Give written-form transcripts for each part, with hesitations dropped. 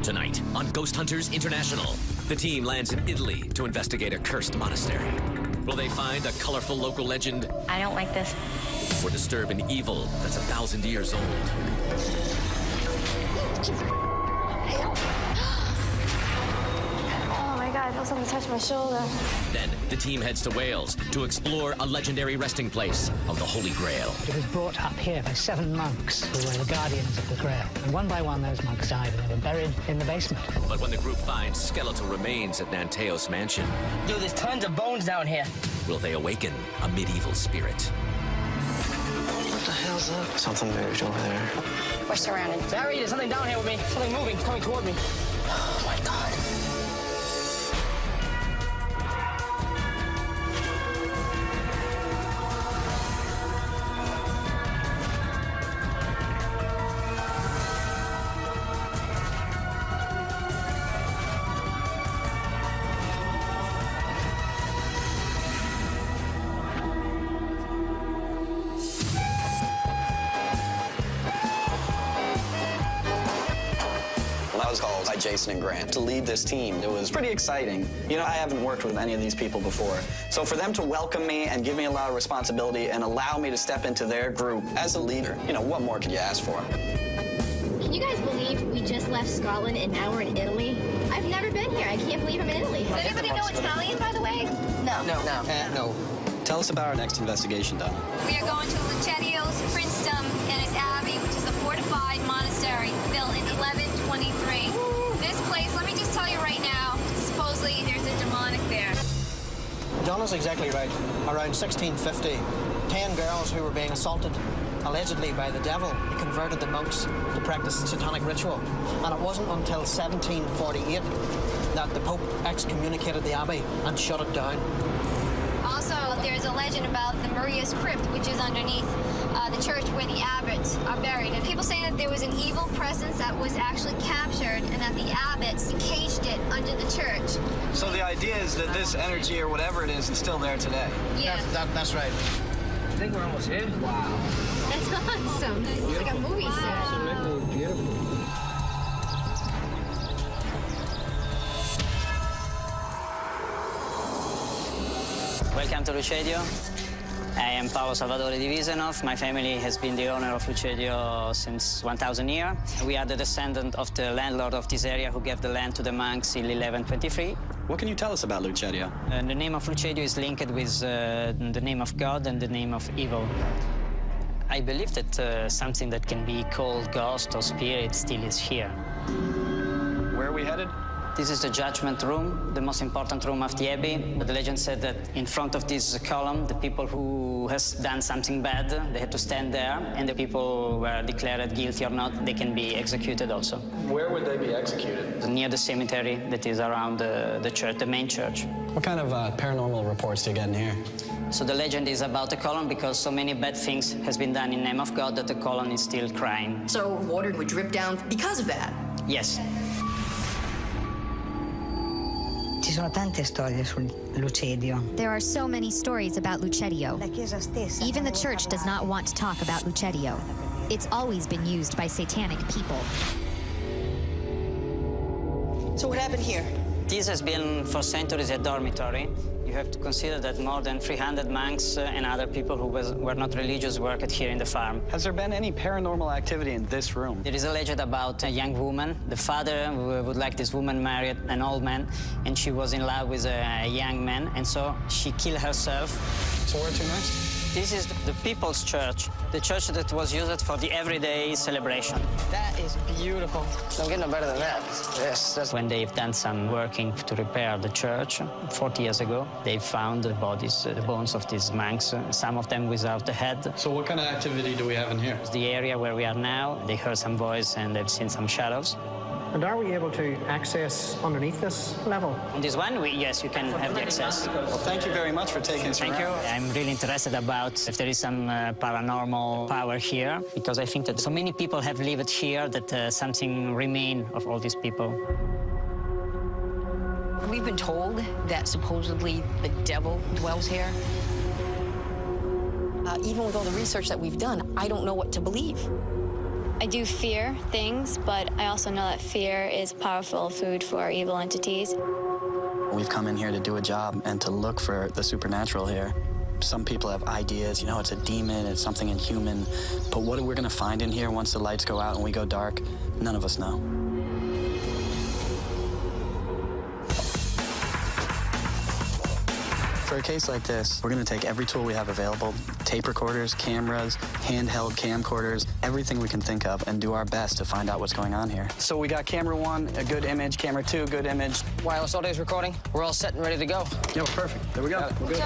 Tonight on Ghost Hunters International, the team lands in Italy to investigate a cursed monastery. Will they find a colorful local legend? I don't like this. Or disturb an evil that's 1,000 years old? Oh my God, I felt something touch my shoulder. Then the team heads to Wales to explore a legendary resting place of the Holy Grail. It was brought up here by 7 monks who were the guardians of the Grail. And one by one, those monks died and they were buried in the basement. But when the group finds skeletal remains at Nanteos Mansion, dude, there's tons of bones down here. Will they awaken a medieval spirit? What the hell's that? Something moved over there. We're surrounded. Barry, there's something down here with me. Something moving, it's coming toward me. Oh my God. I was called by Jason and Grant to lead this team. It was pretty exciting. You know, I haven't worked with any of these people before. So for them to welcome me and give me a lot of responsibility and allow me to step into their group as a leader, you know, what more could you ask for? Can you guys believe we just left Scotland and now we're in Italy? I've never been here. I can't believe I'm in Italy. Does anybody know Italian, by the way? No. No. Tell us about our next investigation, Donna. We are going to Lucetio's Princedom and its abbey, which is a fortified monastery built in 1123. This place, let me just tell you right now, supposedly there's a demonic there. Donna's exactly right. Around 1650, 10 girls who were being assaulted, allegedly by the devil, converted the monks to practice satanic ritual. And it wasn't until 1748 that the Pope excommunicated the abbey and shut it down. Also, there's a legend about the Maria's Crypt, which is underneath the church where the abbots are buried. And people say that there was an evil presence that was actually captured and that the abbots caged it under the church. So the idea is that this energy or whatever it is still there today? Yes. That's right. I think we're almost here. Wow. That's awesome. It's like a movie set. Absolutely beautiful. Welcome to Lucedio. I am Paolo Salvatore di Wisenhoff. My family has been the owner of Lucedio since 1000 years. We are the descendant of the landlord of this area who gave the land to the monks in 1123. What can you tell us about Lucedio? The name of Lucedio is linked with the name of God and the name of evil. I believe that something that can be called ghost or spirit still is here. Where are we headed? This is the judgment room, the most important room of the abbey. The legend said that in front of this column, the people who has done something bad, they had to stand there, and the people were declared guilty or not, they can be executed also. Where would they be executed? Near the cemetery that is around the church, the main church. What kind of paranormal reports do you get in here? So the legend is about the column because so many bad things has been done in the name of God that the column is still crying. So water would drip down because of that? Yes. Ci sono tante storie sul Lucedio. There are so many stories about Lucedio. Even the church does not want to talk about Lucedio. It's always been used by satanic people. So what happened here? This has been for centuries a dormitory. You have to consider that more than 300 monks and other people who were not religious worked here in the farm. Has there been any paranormal activity in this room? There is a legend about a young woman. The father would like this woman married an old man, and she was in love with a young man, and so she killed herself. So where to next? This is the People's Church, the church that was used for the everyday celebration. That is beautiful. Don't get no better than that. Yes, that's... When they've done some working to repair the church 40 years ago, they found the bodies, the bones of these monks, some of them without a head. So what kind of activity do we have in here? The area where we are now, they heard some voice and they've seen some shadows. And are we able to access underneath this level? On this one, yes, you can have the access. Well, thank you very much for taking us around. Thank you. I'm really interested about if there is some paranormal power here, because I think that so many people have lived here that something remain of all these people. We've been told that supposedly the devil dwells here. Even with all the research that we've done, I don't know what to believe. I do fear things, but I also know that fear is powerful food for evil entities. We've come in here to do a job and to look for the supernatural here. Some people have ideas, you know, it's a demon, it's something inhuman. But what we're gonna find in here once the lights go out and we go dark, none of us know. For a case like this, we're gonna take every tool we have available, tape recorders, cameras, handheld camcorders, everything we can think of, and do our best to find out what's going on here. So we got camera 1, a good image, camera 2, good image. Wireless all day's recording. We're all set and ready to go. Yeah, perfect. There we go. We're good.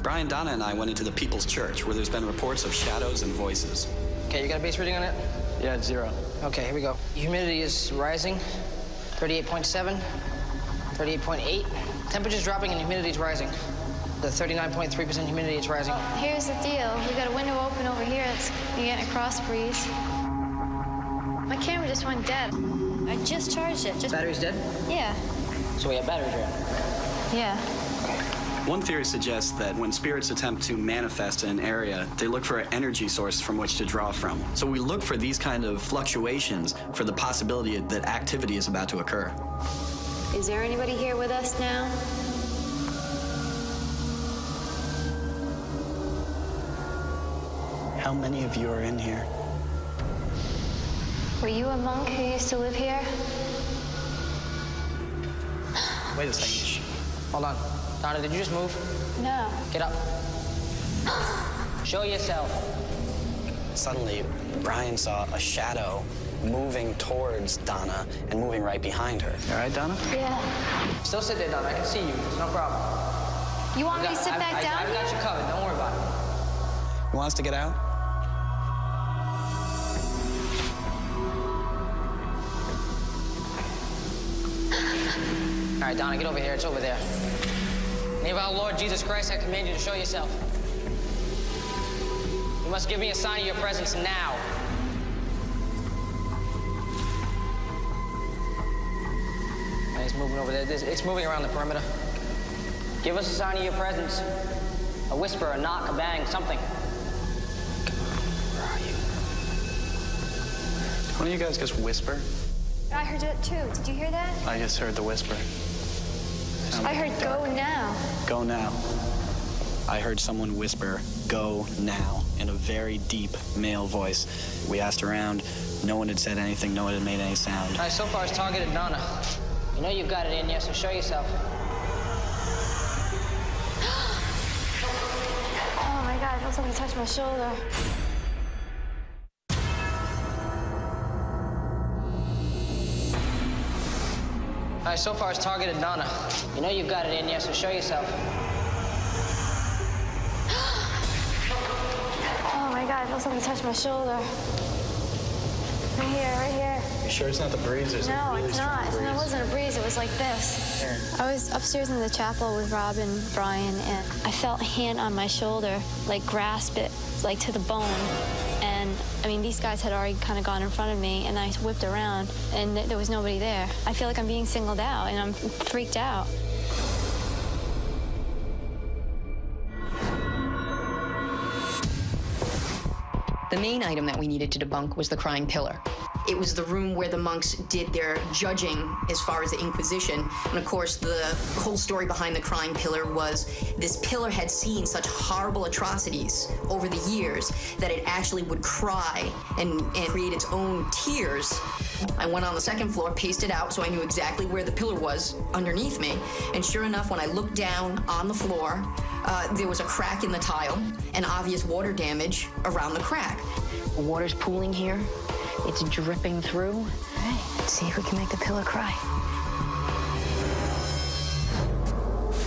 Brian, Donna, and I went into the People's Church, where there's been reports of shadows and voices. Okay, you got a base reading on it? Yeah, it's 0. Okay, here we go. Humidity is rising. 38.7, 38.8. Temperature's dropping and humidity's rising. The 39.3% humidity is rising. Well, here's the deal. We got a window open over here. You're getting a cross breeze. My camera just went dead. I just charged it. Battery's dead? Yeah. So we have battery drain. Yeah. One theory suggests that when spirits attempt to manifest in an area, they look for an energy source from which to draw from. So we look for these kind of fluctuations for the possibility that activity is about to occur. Is there anybody here with us now? How many of you are in here? Were you a monk who used to live here? Wait a second. Hold on. Donna, did you just move? No. Get up. Show yourself. Suddenly, Brian saw a shadow moving towards Donna and moving right behind her. You all right, Donna? Yeah. Still sit there, Donna. I can see you. It's no problem. You want me to sit back down? I've got you covered. Don't worry about it. You want us to get out? All right, Donna, get over here. It's over there. In the name of our Lord Jesus Christ, I command you to show yourself. You must give me a sign of your presence now. And it's moving over there. It's moving around the perimeter. Give us a sign of your presence. A whisper, a knock, a bang, something. Where are you? Why don't you guys just whisper? I heard it too. Did you hear that? I just heard the whisper. I heard go now. Go now. I heard someone whisper, go now, in a very deep male voice. We asked around. No one had said anything. No one had made any sound. All right, so far it's targeted Donna. You know you've got it in you, so show yourself. Oh my God, I felt something touch my shoulder. All right, so far it's targeted Donna. You know you've got it in you, so show yourself. Oh my God, I felt something touch my shoulder. Right here, right here. You sure it's not the breeze? No, it's not. It wasn't a breeze. It was like this. I was upstairs in the chapel with Rob and Brian, and I felt a hand on my shoulder, like grasp it, like to the bone. And I mean, these guys had already kind of gone in front of me, and I whipped around, and there was nobody there. I feel like I'm being singled out, and I'm freaked out. The main item that we needed to debunk was the crying pillar. It was the room where the monks did their judging as far as the Inquisition. And of course, the whole story behind the crying pillar was this pillar had seen such horrible atrocities over the years that it actually would cry and create its own tears. I went on the second floor, paced it out so I knew exactly where the pillar was underneath me. And sure enough, when I looked down on the floor, there was a crack in the tile and obvious water damage around the crack. The water's pooling here. It's dripping through. All right, let's see if we can make the pillar cry.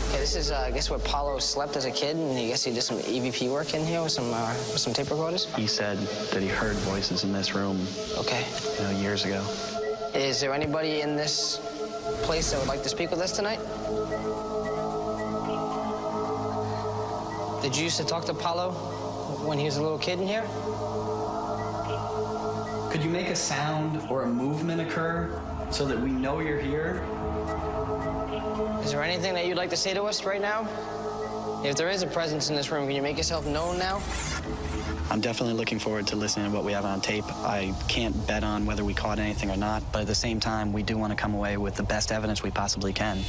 Okay, this is, I guess, where Paulo slept as a kid, and I guess he did some EVP work in here with some tape recorders? He said that he heard voices in this room. Okay. You know, years ago. Is there anybody in this place that would like to speak with us tonight? Did you used to talk to Paulo when he was a little kid in here? Could you make a sound or a movement occur so that we know you're here? Is there anything that you'd like to say to us right now? If there is a presence in this room, can you make yourself known now? I'm definitely looking forward to listening to what we have on tape. I can't bet on whether we caught anything or not, but at the same time, we do want to come away with the best evidence we possibly can.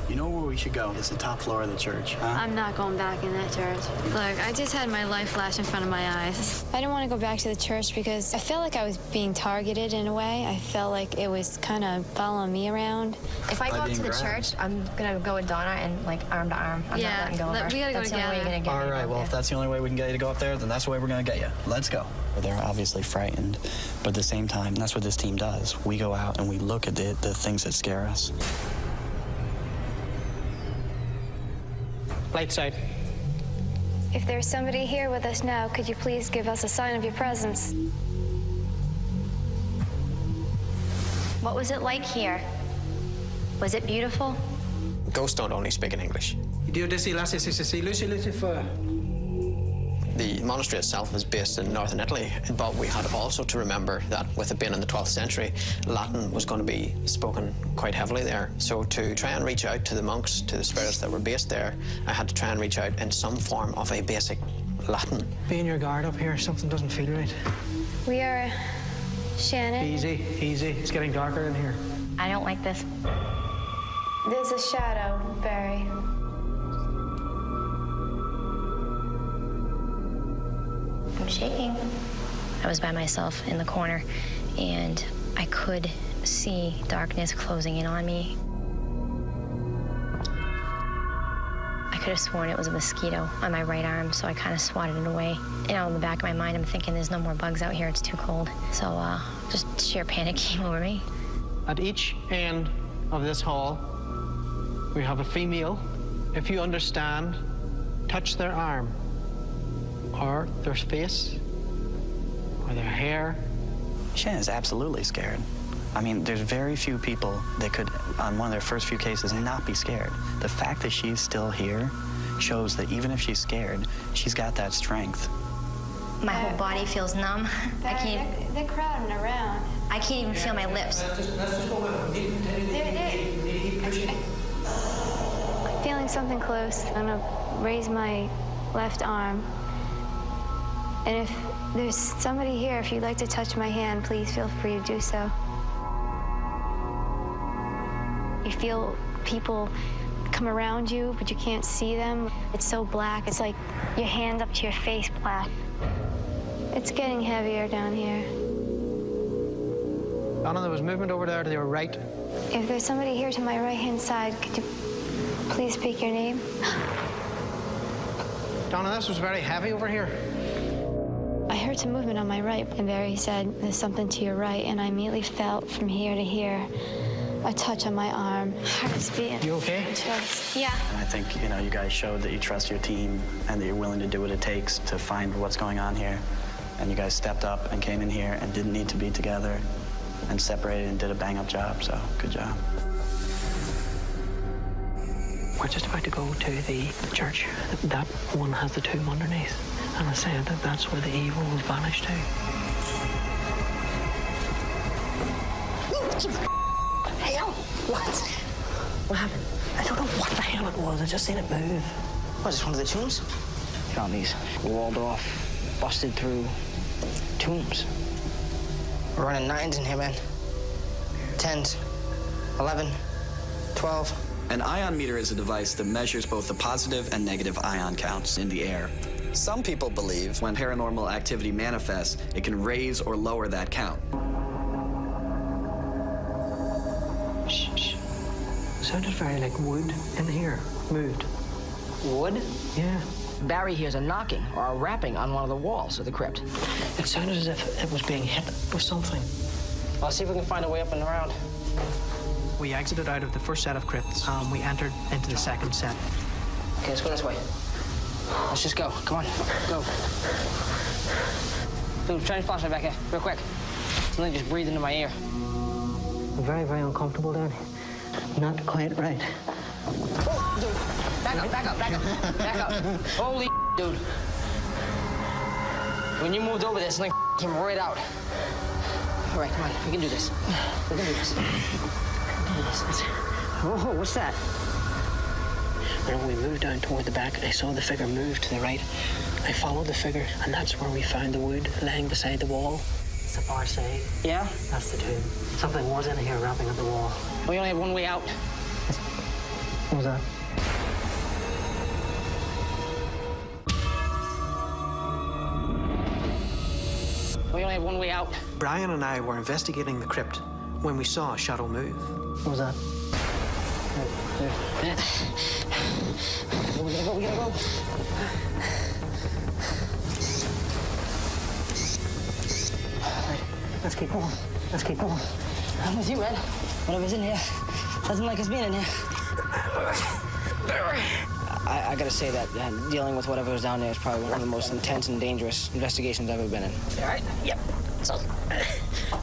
You know where we should go? It's the top floor of the church, huh? I'm not going back in that church. Look, I just had my life flash in front of my eyes. I didn't want to go back to the church because I felt like I was being targeted in a way. I felt like it was kind of following me around. If I go up to the church, I'm gonna go with Donna and like arm to arm. I'm not letting go of her. We gotta go That's the only way you're gonna get me. All right, well, if that's the only way we can get you to go up there, then that's the way we're gonna get you. Let's go. They're obviously frightened, but at the same time, that's what this team does. We go out and we look at the things that scare us. Lights out. If there's somebody here with us now, could you please give us a sign of your presence? What was it like here? Was it beautiful? Ghosts don't only speak in English. The monastery itself is based in northern Italy, but we had also to remember that with it being in the 12th century, Latin was going to be spoken quite heavily there. So to try and reach out to the monks, to the spirits that were based there, I had to try and reach out in some form of a basic Latin. Be on your guard up here. Something doesn't feel right. We are Shannon. Easy, easy. It's getting darker in here. I don't like this. There's a shadow, Barry. I'm shaking. I was by myself in the corner, and I could see darkness closing in on me. I could have sworn it was a mosquito on my right arm, so I kind of swatted it away. You know, in the back of my mind, I'm thinking there's no more bugs out here, it's too cold. So just sheer panic came over me. At each end of this hall, we have a female. If you understand, touch their arm, or their face, or their hair. Shannon is absolutely scared. I mean, there's very few people that could, on one of their first few cases, not be scared. The fact that she's still here shows that even if she's scared, she's got that strength. My whole body feels numb. I can't. They're crowding around. I can't even feel my lips. I'm feeling something close. I'm gonna raise my left arm. And if there's somebody here, if you'd like to touch my hand, please feel free to do so. You feel people come around you, but you can't see them. It's so black. It's like your hand up to your face black. It's getting heavier down here. Donna, there was movement over there to your right. If there's somebody here to my right-hand side, could you please speak your name? Donna, this was very heavy over here. I heard some movement on my right, and Barry said, there's something to your right, and I immediately felt from here to here a touch on my arm. Heart is beating. You okay? Yeah. And I think, you know, you guys showed that you trust your team and that you're willing to do what it takes to find what's going on here. And you guys stepped up and came in here and didn't need to be together and separated and did a bang-up job, so good job. We're just about to go to the church. That one has the tomb underneath. And I said that that's where the evil will vanish to. Hell! What? What happened? I don't know what the hell it was. I just seen it move. What, is this one of the tombs? Found these walled off, busted through tombs. We're running 9s in here, man. 10s, 11, 12. An ion meter is a device that measures both the positive and negative ion counts in the air. Some people believe when paranormal activity manifests, it can raise or lower that count. Shh, shh. Sounded very like wood in here. Moved. Wood? Yeah. Barry hears a knocking or a rapping on one of the walls of the crypt. It sounded as if it was being hit with something. I'll see if we can find a way up and around. We exited out of the first set of crypts. We entered into the second set. Okay, let's go this way. Let's just go. Come on, go. Dude, try and flashlight back here, real quick. Something just breathed into my ear. I'm very, very uncomfortable down here. Not quite right. Oh, dude. Back up, back up, back up, back up. Holy dude. When you moved over there, something came right out. All right, come on, we can do this. We can do this. Oh, what's that? When we moved down toward the back, I saw the figure move to the right. I followed the figure, and that's where we found the wood lying beside the wall. It's the far side. Yeah? That's the tomb. Something was in here wrapping at the wall. We only have one way out. What was that? We only have one way out. Brian and I were investigating the crypt when we saw a shadow move. What was that? We gotta go, we gotta go. Right, let's keep going. Let's keep going. I'm with you, Red. Whatever's in here doesn't like us being in here. I gotta say that dealing with whatever was down there is probably one of the most intense and dangerous investigations I've ever been in. All right? Yep. So,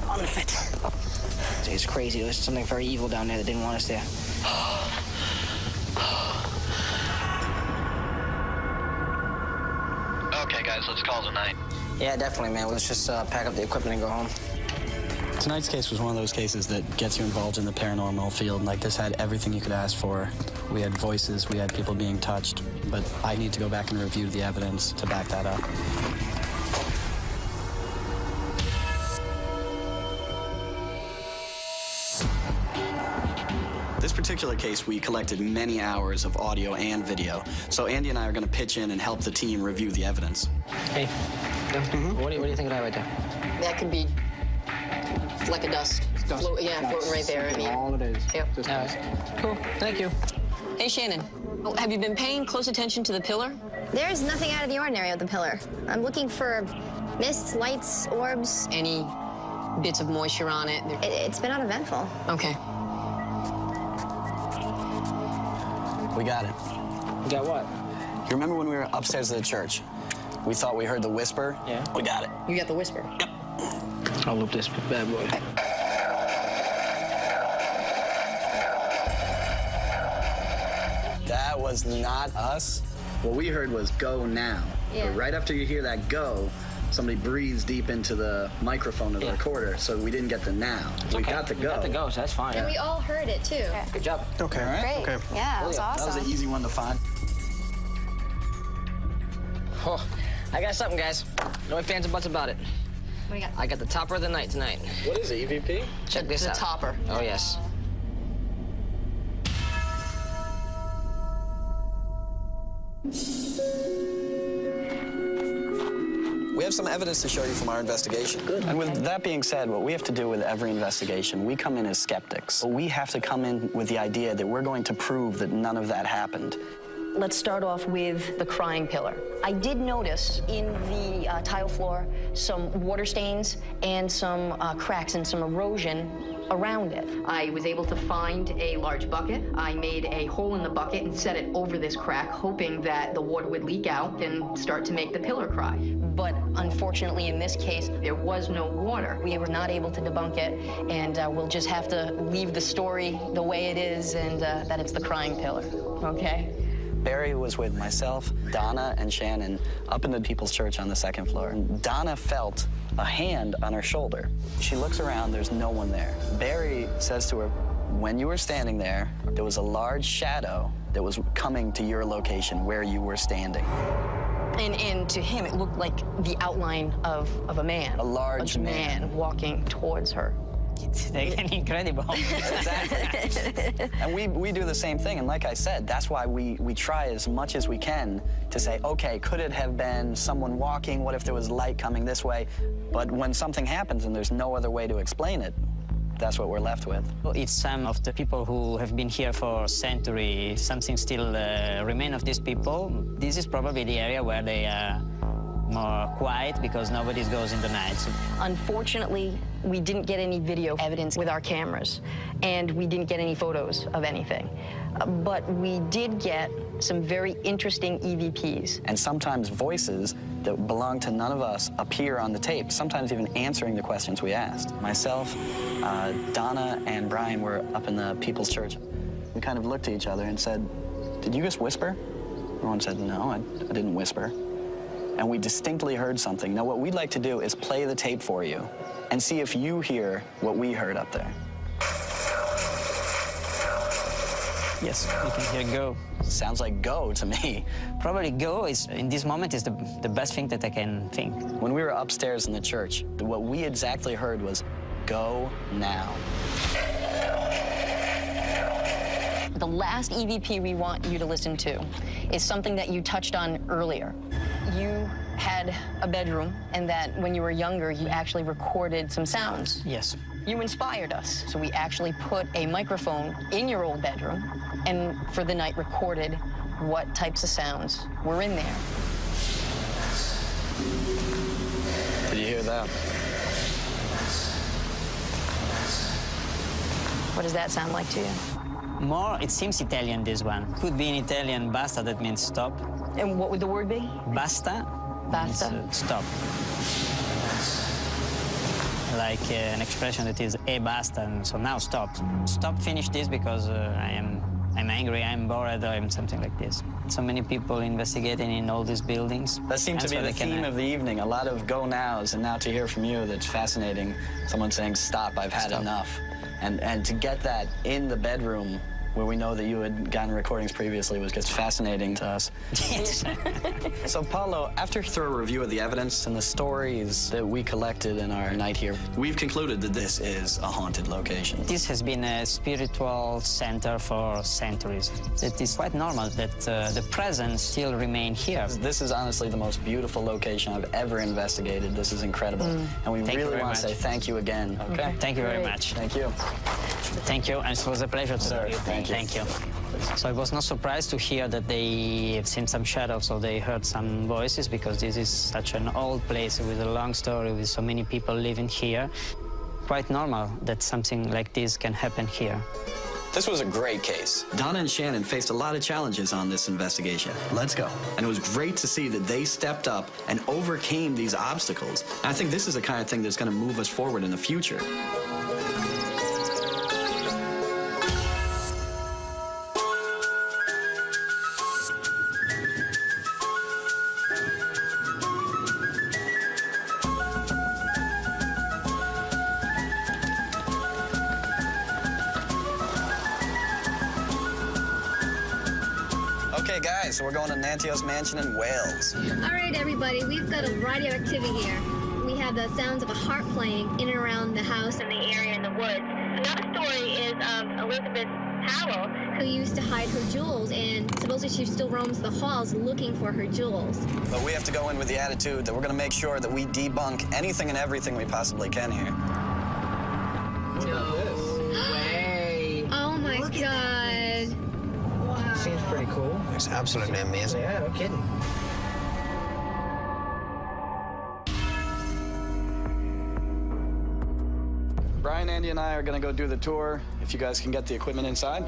on the fit. It's crazy. There's something very evil down there that didn't want us there. Okay, guys, let's call it a night. Yeah, definitely, man. Let's just pack up the equipment and go home. Tonight's case was one of those cases that gets you involved in the paranormal field. Like, this had everything you could ask for. We had voices, we had people being touched, but I need to go back and review the evidence to back that up. This particular case, we collected many hours of audio and video. So Andy and I are going to pitch in and help the team review the evidence. Hey, what do you think of that right there? That could be like a dust. Floating right there. I mean, all it is. Yep. Just dust. Cool. Thank you. Hey, Shannon. Oh, have you been paying close attention to the pillar? There's nothing out of the ordinary with the pillar. I'm looking for mists, lights, orbs. Any bits of moisture on it? It's been uneventful. Okay. We got it. You got what? You remember when we were upstairs at the church? We thought we heard the whisper? Yeah. We got it. You got the whisper? Yep. I'll loop this bad boy. That was not us. What we heard was go now. Yeah. But right after you hear that go, somebody breathes deep into the microphone of the recorder, so we didn't get the now. We got the go. We got the go, so that's fine. And we all heard it, too. Good job. Okay. All right. Great. Okay. Yeah, that was awesome. That was an easy one to find. Oh, I got something, guys. No ifs, ands, or buts about it. What do you got? I got the topper of the night tonight. What is it, EVP? Check this out. The topper. Oh, yes. We have some evidence to show you from our investigation. Good. And with that being said, what we have to do with every investigation, we come in as skeptics. We have to come in with the idea that we're going to prove that none of that happened. Let's start off with the crying pillar. I did notice in the tile floor some water stains and some cracks and some erosion around it. I was able to find a large bucket. I made a hole in the bucket and set it over this crack, hoping that the water would leak out and start to make the pillar cry. But unfortunately, in this case, there was no water. We were not able to debunk it, and we'll just have to leave the story the way it is, and that it's the crying pillar, okay? Barry was with myself, Donna, and Shannon up in the People's Church on the second floor. And Donna felt a hand on her shoulder. She looks around, there's no one there. Barry says to her, when you were standing there, there was a large shadow that was coming to your location where you were standing. And to him, it looked like the outline of a man. A large man walking towards her. It's incredible. Exactly. And we do the same thing. And like I said, that's why we try as much as we can to say, okay, could it have been someone walking? What if there was light coming this way? But when something happens and there's no other way to explain it, that's what we're left with. It's some of the people who have been here for centuries. Something still remains of these people. This is probably the area where they are more quiet because nobody goes in the night. Unfortunately, we didn't get any video evidence with our cameras, and we didn't get any photos of anything. But we did get some very interesting EVPs. And sometimes voices that belong to none of us appear on the tape, sometimes even answering the questions we asked. Myself, Donna, and Brian were up in the People's Church. We kind of looked at each other and said, did you just whisper? Everyone said, no, I didn't whisper. And we distinctly heard something. Now, what we'd like to do is play the tape for you and see if you hear what we heard up there. Yes, you can hear go. Sounds like go to me. Probably go is, in this moment, is the best thing that I can think. When we were upstairs in the church, what we exactly heard was, go now. The last EVP we want you to listen to is something that you touched on earlier. You had a bedroom, and that when you were younger, you actually recorded some sounds. Yes. You inspired us, so we actually put a microphone in your old bedroom and for the night recorded what types of sounds were in there. Did you hear that? What does that sound like to you? More, it seems Italian, this one. Could be in Italian, basta, that means stop. And what would the word be? Basta. Basta. Means, stop. Like an expression that is e basta, and so now stop. Stop, finish this because I'm angry, I'm bored, I'm something like this. So many people investigating in all these buildings. That seemed to be the theme of the evening. A lot of go nows, and now to hear from you, that's fascinating. Someone saying, stop, I've had enough. And to get that in the bedroom where we know that you had gotten recordings previously was just fascinating to us. Yes. So, Paulo, after a thorough review of the evidence and the stories that we collected in our night here, we've concluded that this is a haunted location. This has been a spiritual center for centuries. It is quite normal that the presence still remain here. This is honestly the most beautiful location I've ever investigated. This is incredible. And we really want to say thank you again. Okay. Thank you very much. Thank you. Thank you, and it was a pleasure to Sir, meet you. Thank you. So I was not surprised to hear that they have seen some shadows, or they heard some voices, because this is such an old place with a long story, with so many people living here. Quite normal that something like this can happen here. This was a great case. Donna and Shannon faced a lot of challenges on this investigation. Let's go. And it was great to see that they stepped up and overcame these obstacles. And I think this is the kind of thing that's going to move us forward in the future. Okay, guys, so we're going to Nantios Mansion in Wales. All right, everybody, we've got a variety of activity here. We have the sounds of a harp playing in and around the house and the area in the woods. Another story is of Elizabeth Powell, who used to hide her jewels, and supposedly she still roams the halls looking for her jewels. But we have to go in with the attitude that we're going to make sure that we debunk anything and everything we possibly can here. No way. Oh, my God. Seems pretty cool. It's absolutely amazing. Yeah, no kidding. Brian, Andy, and I are going to go do the tour. If you guys can get the equipment inside.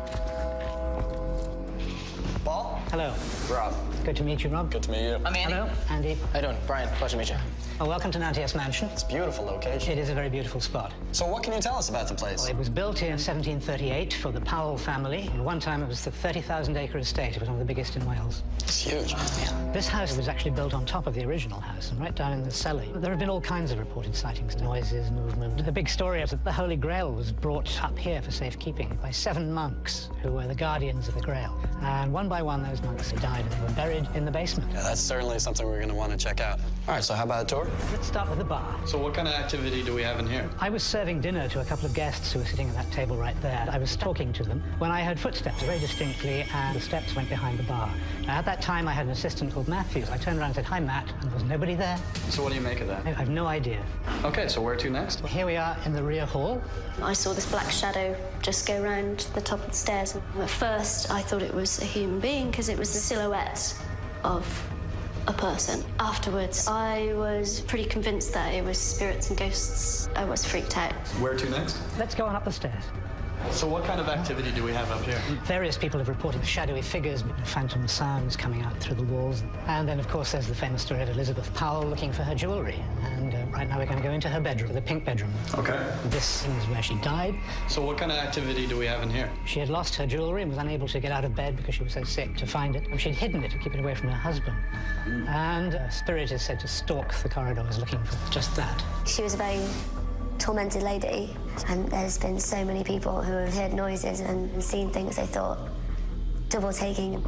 Paul? Hello. Rob. Good to meet you, Rob. Good to meet you. I'm Andy. Hello, Andy. How you doing? Brian, pleasure to meet you. Well, welcome to Nantios Mansion. It's a beautiful location. It is a very beautiful spot. So what can you tell us about the place? Well, it was built in 1738 for the Powell family. And one time it was the 30,000-acre estate. It was one of the biggest in Wales. It's huge. Yeah. This house was actually built on top of the original house and right down in the cellar. There have been all kinds of reported sightings, noises, movement. The big story is that the Holy Grail was brought up here for safekeeping by 7 monks who were the guardians of the Grail. And one by one, those monks died and they were buried in the basement. Yeah, that's certainly something we're going to want to check out. All right, so how about a tour? Let's start with the bar. So what kind of activity do we have in here? I was serving dinner to a couple of guests who were sitting at that table right there. I was talking to them when I heard footsteps very distinctly, and the steps went behind the bar. Now, at that time, I had an assistant called Matthews. I turned around and said, "Hi, Matt," and there was nobody there. So what do you make of that? I have no idea. Okay, so where to next? Well, here we are in the rear hall. I saw this black shadow just go round the top of the stairs. At first, I thought it was a human being because it was the silhouette of a person. Afterwards, I was pretty convinced that it was spirits and ghosts. I was freaked out. Where to next? Let's go on up the stairs. So what kind of activity do we have up here? Various people have reported shadowy figures, phantom sounds coming out through the walls. And then, of course, there's the famous story of Elizabeth Powell looking for her jewelry. And right now we're going to go into her bedroom, the pink bedroom. Okay. This is where she died. So what kind of activity do we have in here? She had lost her jewelry and was unable to get out of bed because she was so sick to find it. And she'd hidden it to keep it away from her husband. And a spirit is said to stalk the corridors looking for just that. She was a very tormented lady, and there's been so many people who have heard noises and seen things they thought double taking.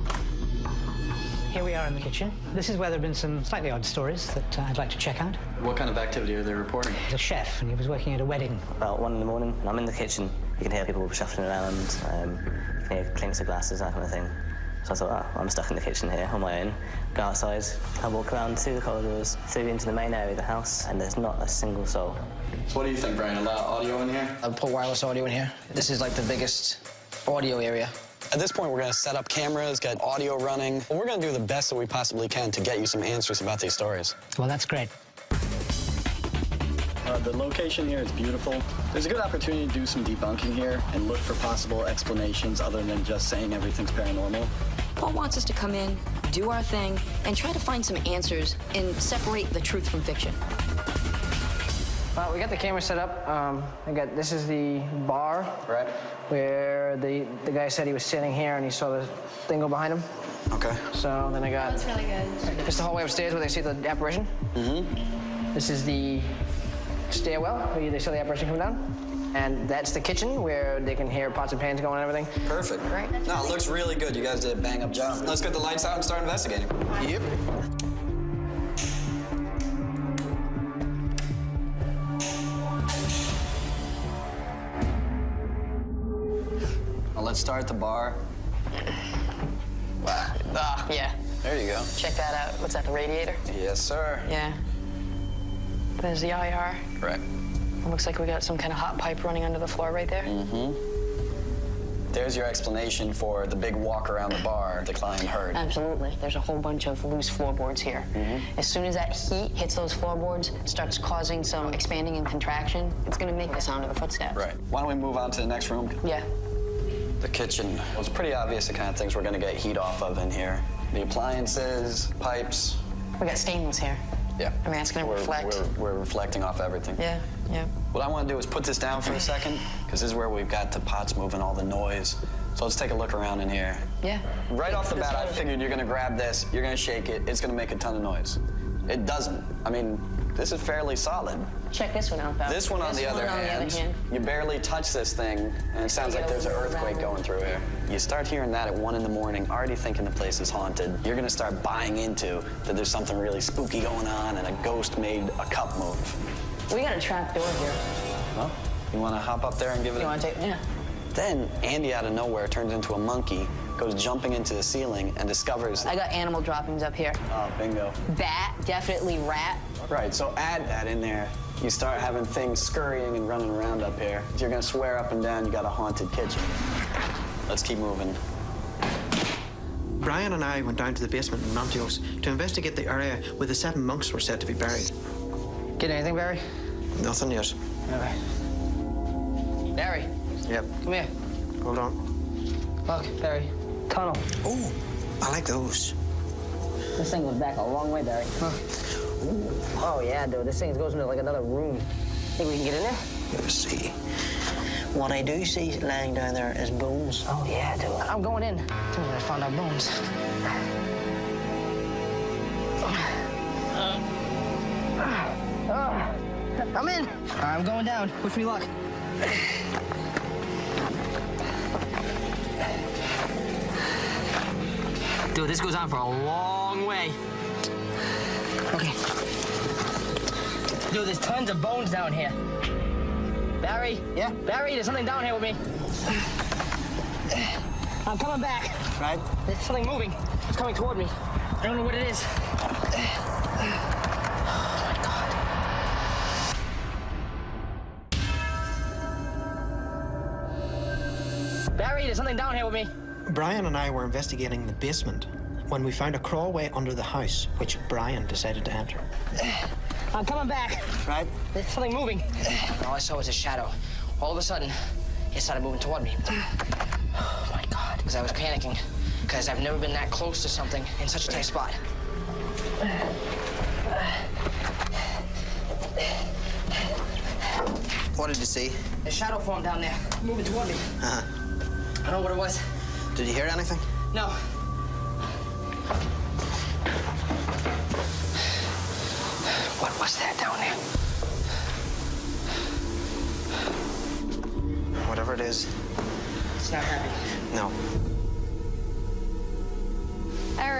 Here we are in the kitchen. This is where there have been some slightly odd stories that I'd like to check out. What kind of activity are they reporting? He's a chef, and he was working at a wedding. About 1 in the morning, and I'm in the kitchen. You can hear people shuffling around, you can hear clinks of glasses, that kind of thing. So I thought, oh, I'm stuck in the kitchen here on my own. Go outside, I walk around through the corridors, through into the main area of the house, and there's not a single soul. So what do you think, Brian? A lot of audio in here? I'll put wireless audio in here. This is like the biggest audio area. At this point, we're going to set up cameras, get audio running. We're going to do the best that we possibly can to get you some answers about these stories. Well, that's great. The location here is beautiful. There's a good opportunity to do some debunking here and look for possible explanations other than just saying everything's paranormal. Paul wants us to come in, do our thing, and try to find some answers and separate the truth from fiction. Well, we got the camera set up. This is the bar, right, where the guy said he was sitting here and he saw the thing go behind him. Okay. So then I got... That's really good. This is the hallway upstairs where they see the apparition. Mm-hmm. This is the stairwell where they saw the apparition come down. And that's the kitchen where they can hear pots and pans going and everything. Perfect. Right. No, it looks really good. You guys did a bang-up job. Let's get the lights out and start investigating. Yep. Well, let's start at the bar. Yeah. There you go. Check that out. What's that, the radiator? Yes, sir. Yeah. There's the IR. Correct. It looks like we got some kind of hot pipe running under the floor right there. Mm-hmm. There's your explanation for the big walk around the bar the client heard. Absolutely. There's a whole bunch of loose floorboards here. Mm-hmm. As soon as that heat hits those floorboards, starts causing some expanding and contraction, it's going to make the sound of the footsteps. Right. Why don't we move on to the next room? Yeah. The kitchen. Well, it's pretty obvious the kind of things we're going to get heat off of in here. The appliances, pipes. We got stainless here. Yeah. I mean, that's going to reflect. We're reflecting off everything. Yeah, yeah. What I want to do is put this down for a second, because this is where we've got the pots moving, all the noise. So let's take a look around in here. Yeah. Right off the bat, I figured you're going to grab this, you're going to shake it, it's going to make a ton of noise. It doesn't. I mean, this is fairly solid. Check this one out, though. This one, on the other hand, you barely touch this thing, and it sounds like there's an earthquake going through here. You start hearing that at 1 in the morning, already thinking the place is haunted. You're going to start buying into that there's something really spooky going on, and a ghost made a cup move. We got a trap door here. Well, you want to hop up there and give it You want to take, yeah. Then Andy out of nowhere turns into a monkey, goes jumping into the ceiling, and discovers... I got animal droppings up here. Oh, bingo. Bat, definitely rat. Right, so add that in there. You start having things scurrying and running around up here. You're gonna swear up and down you got a haunted kitchen. Let's keep moving. Brian and I went down to the basement in Montios to investigate the area where the 7 monks were said to be buried. Get anything, Barry? Nothing yet. Okay. Barry. Yep. Come here. Hold on. Look, Barry. Tunnel. Oh, I like those. This thing goes back a long way, Barry. Huh. Oh, yeah, dude. This thing goes into like another room. Think we can get in there? Let's see. What I do see lying down there is bones. Oh, yeah, dude. I'm going in. Dude, I found our bones. I'm in. I'm going down. Wish me luck. Dude, this goes on for a long way. Okay. Dude, there's tons of bones down here. Barry? Yeah? Barry, there's something down here with me. I'm coming back. Right? There's something moving. It's coming toward me. I don't know what it is. Oh, my God. Barry, there's something down here with me. Brian and I were investigating the basement when we found a crawlway under the house, which Brian decided to enter. I'm coming back. Right? There's something moving. All I saw was a shadow. All of a sudden, it started moving toward me. Oh, my God. Because I was panicking. Because I've never been that close to something in such a tight spot. What did you see? A shadow formed down there, moving toward me. Uh-huh. I don't know what it was. Did you hear anything? No. What was that down there? Whatever it is. It's not happy. No.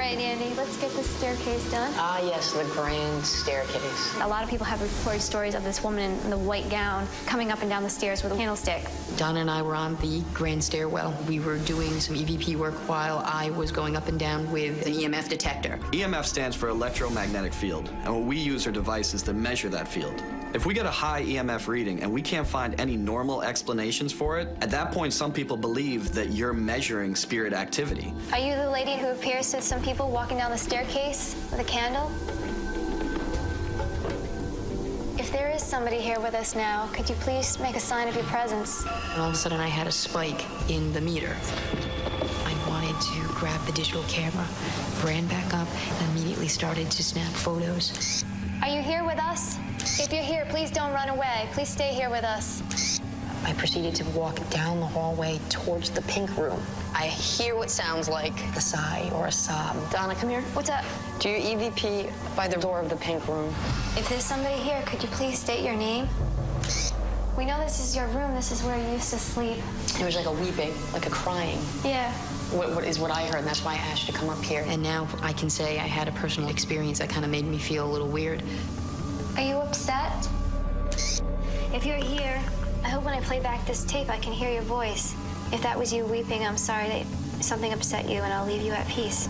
right, Andy, let's get the staircase done. Ah, yes, the grand staircase. A lot of people have reported stories of this woman in the white gown coming up and down the stairs with a candlestick. Donna and I were on the grand stairwell. We were doing some EVP work while I was going up and down with an EMF detector. EMF stands for electromagnetic field, and what we use are devices that measure that field. If we get a high EMF reading and we can't find any normal explanations for it, at that point some people believe that you're measuring spirit activity. Are you the lady who appears to some people walking down the staircase with a candle? If there is somebody here with us now, could you please make a sign of your presence? And all of a sudden I had a spike in the meter. I wanted to grab the digital camera, ran back up, and immediately started to snap photos. Are you here with us? If you're here, please don't run away. Please stay here with us. I proceeded to walk down the hallway towards the pink room. I hear what sounds like a sigh or a sob. Donna, come here. What's up? Do your EVP by the door of the pink room. If there's somebody here, could you please state your name? We know this is your room. This is where you used to sleep. There was like a weeping, like a crying. Yeah. What is what I heard, and that's why I asked you to come up here. And now I can say I had a personal experience that kind of made me feel a little weird. Are you upset? If you're here, I hope when I play back this tape, I can hear your voice. If that was you weeping, I'm sorry that something upset you, and I'll leave you at peace.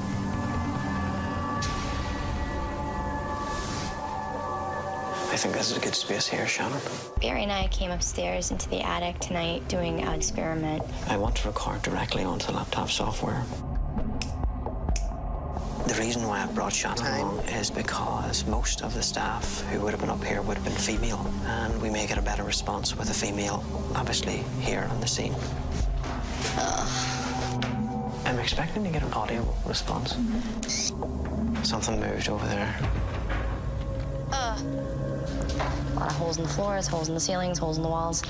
I think this is a good space here, Shannon. Barry and I came upstairs into the attic tonight doing an experiment. I want to record directly onto the laptop software. The reason why I brought Shannon along is because most of the staff who would have been up here would have been female, and we may get a better response with a female, obviously, here on the scene. I'm expecting to get an audio response. Something moved over there. A lot of holes in the floors, holes in the ceilings, holes in the walls.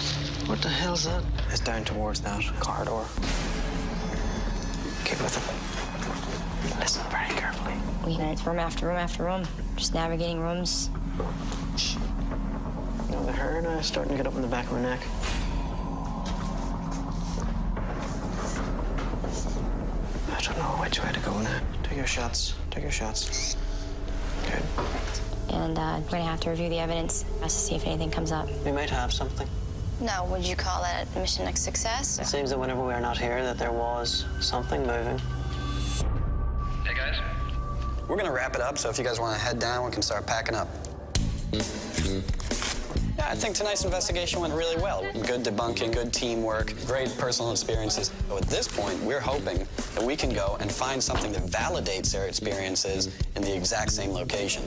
What the hell's that? It's down towards that corridor. Keep with it. Listen very carefully. It's room after room after room, just navigating rooms. You know, the hair now is starting to get up in the back of her neck. I don't know which way to go now. Take your shots. Take your shots. Good. And we're going to have to review the evidence to see if anything comes up. We might have something. Now, would you call that a mission a success? It seems that whenever we are not here, that there was something moving. Hey, guys. We're gonna wrap it up, so if you guys want to head down, we can start packing up. Yeah, I think tonight's investigation went really well. Good debunking, good teamwork, great personal experiences. So at this point, we're hoping that we can go and find something that validates their experiences in the exact same location.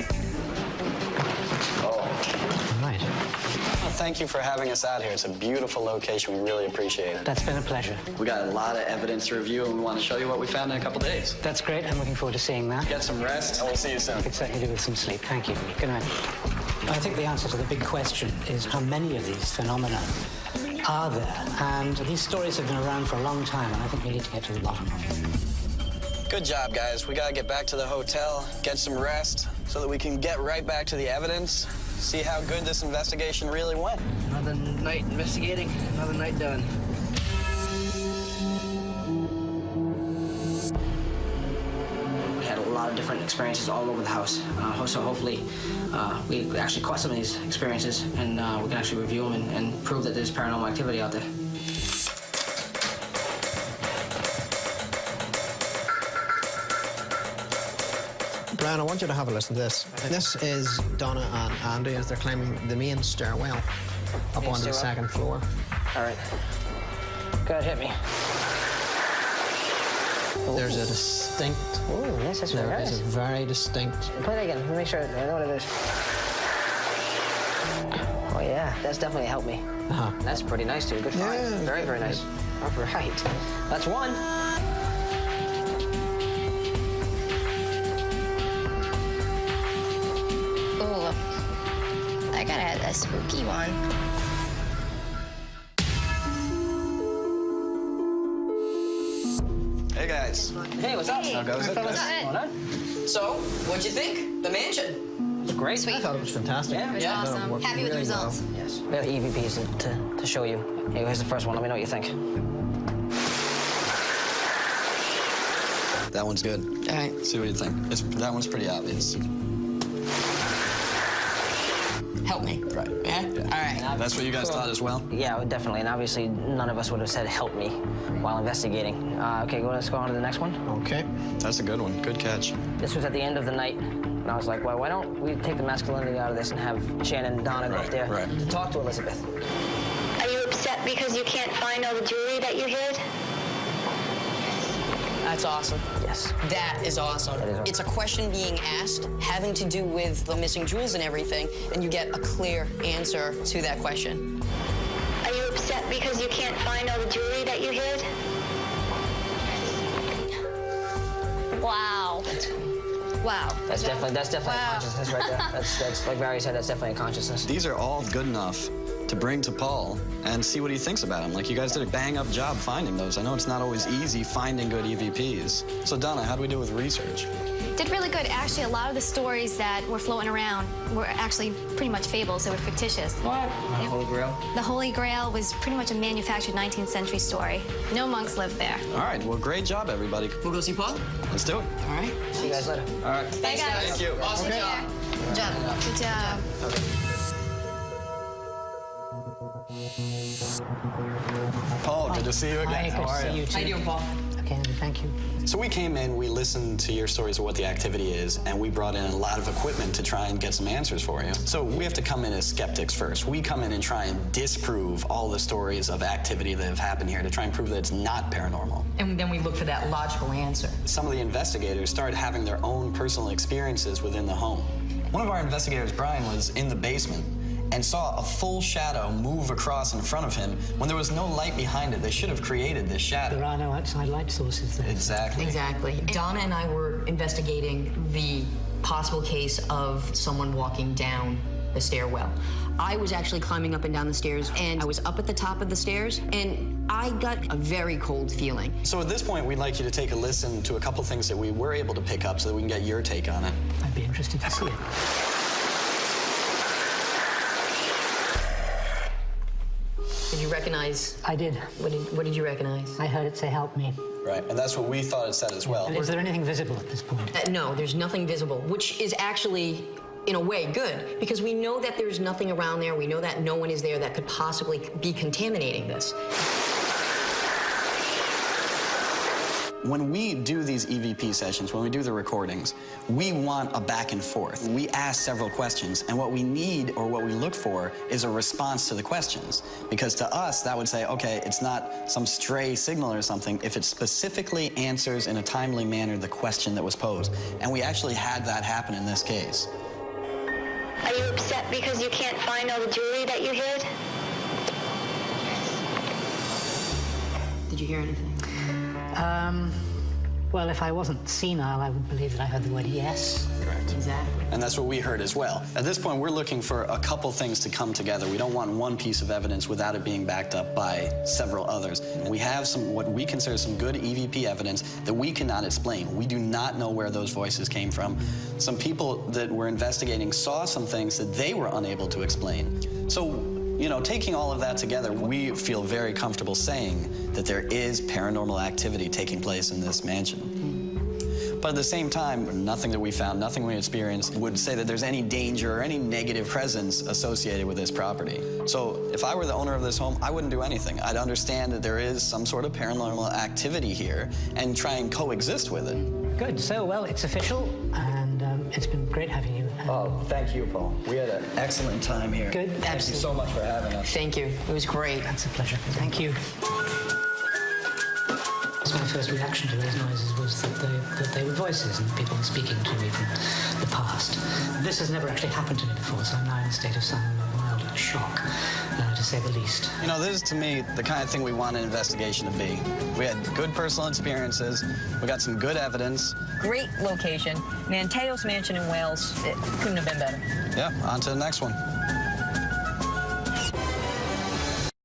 Right. Well, thank you for having us out here. It's a beautiful location. We really appreciate it. That's been a pleasure. We got a lot of evidence to review, and we want to show you what we found in a couple days. That's great. I'm looking forward to seeing that. Get some rest, and we'll see you soon. I could certainly do with some sleep. Thank you. Good night. I think the answer to the big question is how many of these phenomena are there? And these stories have been around for a long time, and I think we need to get to the bottom of it. Good job, guys. We gotta get back to the hotel, get some rest, so that we can get right back to the evidence, see how good this investigation really went. Another night investigating, another night done. We had a lot of different experiences all over the house. So hopefully we actually caught some of these experiences, and we can actually review them and prove that there's paranormal activity out there. Brian, I want you to have a listen to this. This is Donna and Andy as they're climbing the main stairwell up onto the second floor. All right. Go ahead, hit me. There's a distinct... Oh, yes, that's very There nice. is a very distinct... Play that again. Let me make sure I know what it is. Oh, yeah. That's definitely helped me. Uh-huh. That's pretty nice, too. Good find. Yeah, Very, very nice. All right. That's one. Ooh, I got a spooky one. Hey, guys. Hey, what's up? How goes it? What's Good. up? So, what'd you think? The mansion? It's great. I thought it was fantastic. Yeah, It's awesome. worked Happy with the really well. results. Yes. We have EVPs to show you. Hey, here's the first one. Let me know what you think. That one's good. All right. See what you think. That one's pretty obvious. Help me. Right. Yeah? All right. That's what you guys thought as well? Yeah, definitely. And obviously, none of us would have said help me while investigating. Okay, let's go on to the next one. Okay. That's a good one. Good catch. This was at the end of the night. And I was like, well, why don't we take the masculinity out of this and have Shannon and Donna go up there to talk to Elizabeth. Are you upset because you can't find all the jewelry that you hid? That's awesome. Yes. That is awesome. That is awesome. It's a question being asked having to do with the missing jewels and everything, and you get a clear answer to that question. Are you upset because you can't find all the jewelry that you hid? Wow. Wow. That's definitely wow. consciousness right there. That's like Barry said, that's definitely consciousness. These are all good enough to bring to Paul and see what he thinks about them. Like, you guys did a bang-up job finding those. I know it's not always easy finding good EVPs. So, Donna, how do we do with research? Did really good. Actually, a lot of the stories that were floating around were actually pretty much fables. They were fictitious. What? The Holy Grail? The Holy Grail was pretty much a manufactured 19th century story. No monks lived there. All right, well, great job, everybody. We'll go see Paul? Let's do it. All right. See you guys later. All right. Thanks, guys. Thank you. Awesome job. Good job. Good job. Paul, good to see you again. Hi, good to see you too. How you doing, Paul? Okay, thank you. So we came in, we listened to your stories of what the activity is, and we brought in a lot of equipment to try and get some answers for you. So we have to come in as skeptics first. We come in and try and disprove all the stories of activity that have happened here to try and prove that it's not paranormal. And then we look for that logical answer. Some of the investigators started having their own personal experiences within the home. One of our investigators, Brian, was in the basement and saw a full shadow move across in front of him when there was no light behind it. They should have created this shadow. There are no outside light sources there. Exactly. Exactly. Donna and I were investigating the possible case of someone walking down the stairwell. I was actually climbing up and down the stairs, and I was up at the top of the stairs, and I got a very cold feeling. So at this point, we'd like you to take a listen to a couple things that we were able to pick up so that we can get your take on it. I'd be interested to see it. Did you recognize? I did. What did you recognize? I heard it say, help me. Right, and that's what we thought it said as well. And is there anything visible at this point? No, there's nothing visible, which is actually, in a way, good, because we know that there's nothing around there. We know that no one is there that could possibly be contaminating this. When we do these EVP sessions, when we do the recordings, we want a back and forth. We ask several questions, and what we need or what we look for is a response to the questions. Because to us, that would say, okay, it's not some stray signal or something if it specifically answers in a timely manner the question that was posed. And we actually had that happen in this case. Are you upset because you can't find all the jewelry that you hid? Did you hear anything? Well, if I wasn't senile, I would believe that I heard the word yes. Correct. Exactly. And that's what we heard as well. At this point, we're looking for a couple things to come together. We don't want one piece of evidence without it being backed up by several others. And we have some, what we consider some good EVP evidence that we cannot explain. We do not know where those voices came from. Some people that we're investigating saw some things that they were unable to explain. So, you know, taking all of that together, we feel very comfortable saying that there is paranormal activity taking place in this mansion. But at the same time, nothing that we found, nothing we experienced would say that there's any danger or any negative presence associated with this property. So if I were the owner of this home, I wouldn't do anything. I'd understand that there is some sort of paranormal activity here and try and coexist with it. Good. So, well, it's official, and it's been great having you. Oh, thank you, Paul. We had an excellent time here. Good. Thank you so much for having us. Thank you. It was great. That's a pleasure. Thank you. My first reaction to those noises was that they were voices and people were speaking to me from the past. This has never actually happened to me before, so I'm now in a state of some mild shock, to say the least. You know, this is, to me, the kind of thing we want an investigation to be. We had good personal experiences. We got some good evidence. Great location. Manteos Mansion in Wales. It couldn't have been better. Yeah, on to the next one.